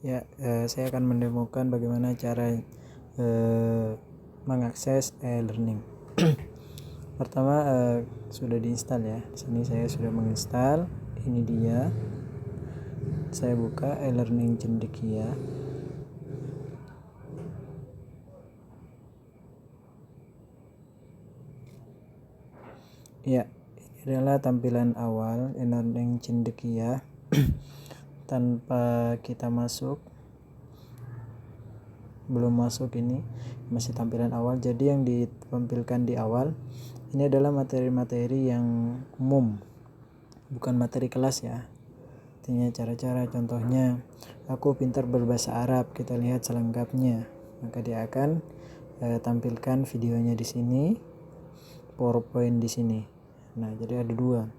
Ya, saya akan mendemokan bagaimana cara mengakses e-learning. Pertama, sudah diinstal ya. Di sini saya sudah menginstal. Ini dia. Saya buka e-learning Cendekia. Ya, ini adalah tampilan awal e-learning Cendekia. Tanpa kita belum masuk, ini masih tampilan awal. Jadi yang ditampilkan di awal ini adalah materi-materi yang umum, bukan materi kelas ya. Artinya cara-cara, contohnya aku pintar berbahasa Arab, kita lihat selengkapnya. Maka dia akan tampilkan videonya di sini, PowerPoint di sini. Nah, jadi ada dua.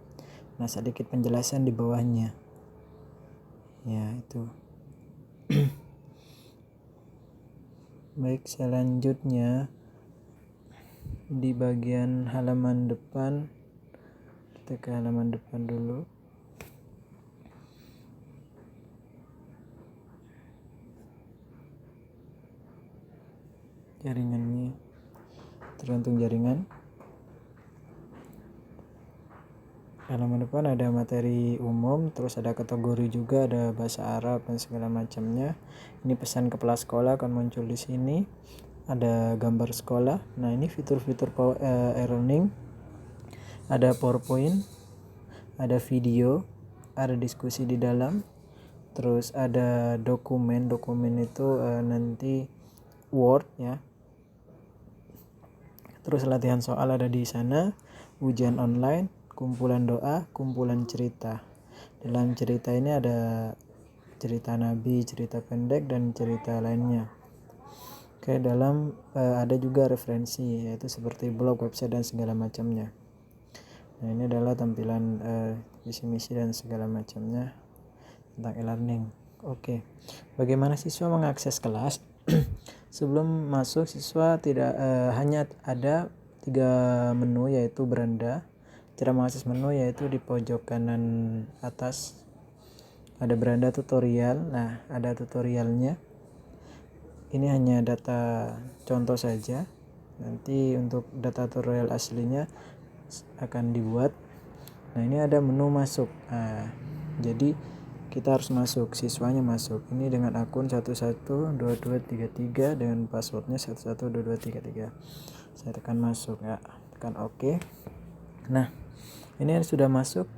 Nah, sedikit penjelasan di bawahnya. Ya, itu. Baik, selanjutnya di bagian halaman depan, kita ke halaman depan dulu. Jaringannya tergantung jaringan. Halaman depan ada materi umum, terus ada kategori juga, ada bahasa Arab dan segala macamnya. Ini pesan kepala sekolah akan muncul di sini. Ada gambar sekolah. Nah, ini fitur-fitur e-learning. Ada PowerPoint, ada video, ada diskusi di dalam. Terus ada dokumen itu nanti Word ya. Terus latihan soal ada di sana, ujian online, kumpulan doa, kumpulan cerita. Dalam cerita ini ada cerita Nabi, cerita pendek, dan cerita lainnya. Oke, dalam ada juga referensi, yaitu seperti blog, website, dan segala macamnya. Nah, ini adalah tampilan visi misi dan segala macamnya tentang e-learning. Oke, bagaimana siswa mengakses kelas? Sebelum masuk, siswa tidak hanya ada 3 menu, yaitu beranda. Cara mengakses menu yaitu di pojok kanan atas ada beranda tutorial. Nah, ada tutorialnya. Ini hanya data contoh saja. Nanti untuk data tutorial aslinya akan dibuat. Nah, ini ada menu masuk. Nah, jadi kita harus masuk, siswanya masuk. Ini dengan akun 112233 dengan passwordnya 112233. Saya tekan masuk ya, tekan OK. Nah, ini sudah masuk.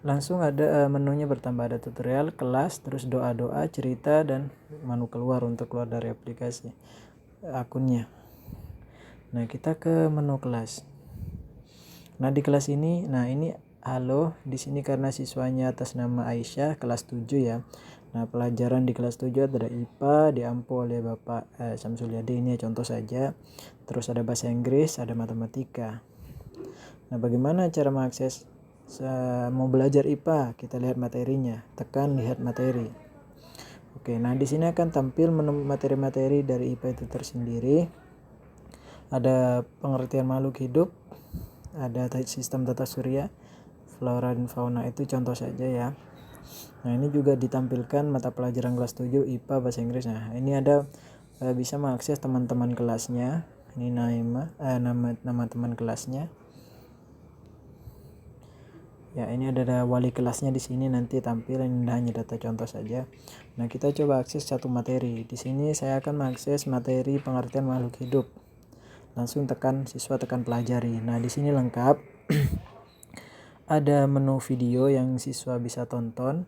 Langsung ada menunya bertambah, ada tutorial, kelas, terus doa-doa, cerita, dan menu keluar untuk keluar dari aplikasi akunnya. Nah, kita ke menu kelas. Nah, di kelas ini, ini halo, di sini karena siswanya atas nama Aisyah, kelas 7 ya. Nah, pelajaran di kelas 7 ada IPA, diampu oleh Bapak Samsul Yadi, ini contoh saja. Terus ada bahasa Inggris, ada matematika. Nah, bagaimana cara mengakses? Mau belajar IPA, kita lihat materinya, tekan lihat materi. Oke, nah di sini akan tampil menu materi-materi dari IPA itu tersendiri. Ada pengertian makhluk hidup, ada sistem tata surya, flora dan fauna, itu contoh saja ya. Nah, ini juga ditampilkan mata pelajaran kelas 7 IPA bahasa Inggris. Nah, ini ada bisa mengakses teman-teman kelasnya. Ini nama teman kelasnya. Ya, ini ada wali kelasnya di sini, nanti tampil. Ini hanya data contoh saja. Nah, kita coba akses satu materi. Di sini saya akan mengakses materi pengertian makhluk hidup. Langsung siswa tekan pelajari. Nah, di sini lengkap. Ada menu video yang siswa bisa tonton.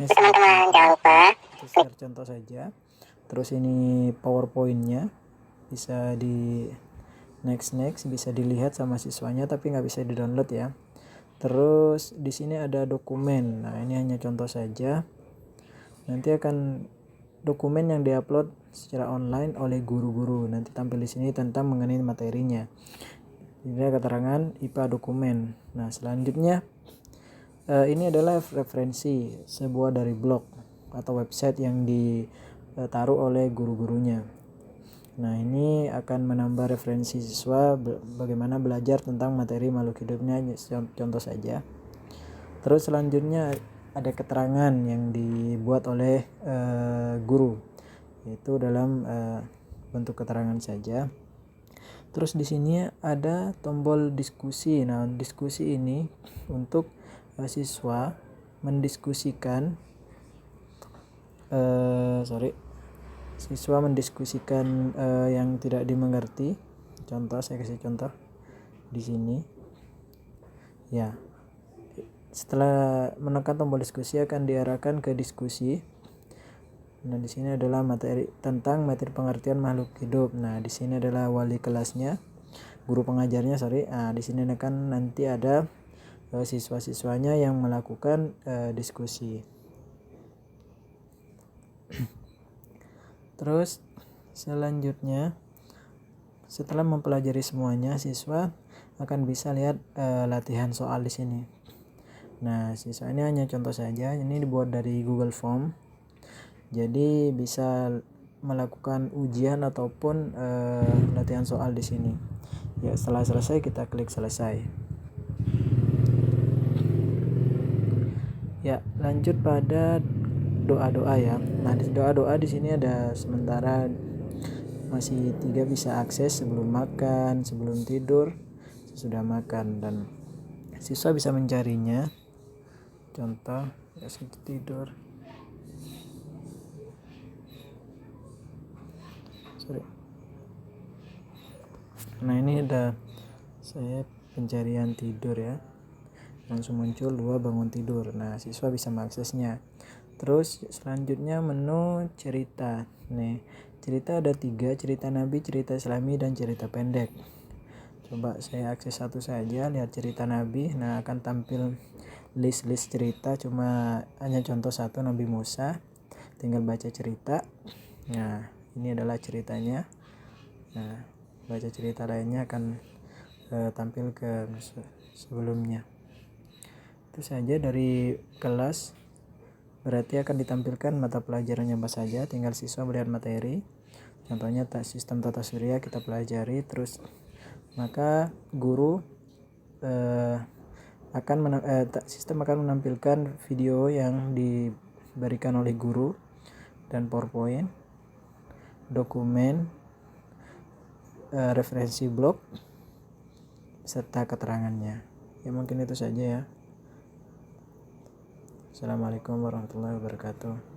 Ini teman-teman jangan lupa itu share contoh saja. Terus ini PowerPoint-nya bisa di next bisa dilihat sama siswanya, tapi nggak bisa di-download ya. Terus di sini ada dokumen. Nah, ini hanya contoh saja. Nanti akan dokumen yang diupload secara online oleh guru-guru. Nanti tampil di sini tentang mengenai materinya. Ini keterangan IPA dokumen. Nah, selanjutnya ini adalah referensi sebuah dari blog atau website yang ditaruh oleh guru-gurunya. Nah, ini akan menambah referensi siswa bagaimana belajar tentang materi makhluk hidupnya, contoh saja. Terus selanjutnya ada keterangan yang dibuat oleh guru, yaitu dalam bentuk keterangan saja. Terus di sini ada tombol diskusi. Nah, diskusi ini untuk siswa mendiskusikan yang tidak dimengerti. Contoh, saya kasih contoh di sini. Ya. Setelah menekan tombol diskusi akan diarahkan ke diskusi. Nah, di sini adalah materi tentang materi pengertian makhluk hidup. Nah, di sini adalah wali kelasnya, guru pengajarnya, Nah, di sini kan nanti ada siswa-siswanya yang melakukan diskusi. Terus selanjutnya, setelah mempelajari semuanya, siswa akan bisa lihat latihan soal di sini. Nah, siswa ini hanya contoh saja. Ini dibuat dari Google Form. Jadi bisa melakukan ujian ataupun latihan soal di sini. Ya, setelah selesai kita klik selesai. Ya, lanjut pada doa-doa ya. Nah, di doa-doa di sini ada sementara masih 3 bisa akses sebelum makan, sebelum tidur, sesudah makan, dan siswa bisa mencarinya. Contoh, ya, sebelum tidur. Nah, ini ada saya pencarian tidur ya, langsung muncul 2 bangun tidur. Nah, siswa bisa mengaksesnya. Terus selanjutnya menu cerita. Nih, cerita ada 3, cerita Nabi, cerita Islami, dan cerita pendek. Coba saya akses satu saja, lihat cerita Nabi. Nah, akan tampil list cerita, cuma hanya contoh satu, Nabi Musa. Tinggal baca cerita. Nah, ini adalah ceritanya. Nah, baca cerita lainnya akan tampil ke sebelumnya. Itu saja dari kelas. Berarti akan ditampilkan mata pelajarannya apa saja, tinggal siswa melihat materi. Contohnya sistem tata surya kita pelajari, terus maka guru sistem akan menampilkan video yang diberikan oleh guru dan PowerPoint, dokumen, referensi blog serta keterangannya. Ya, mungkin itu saja ya. Assalamualaikum warahmatullahi wabarakatuh.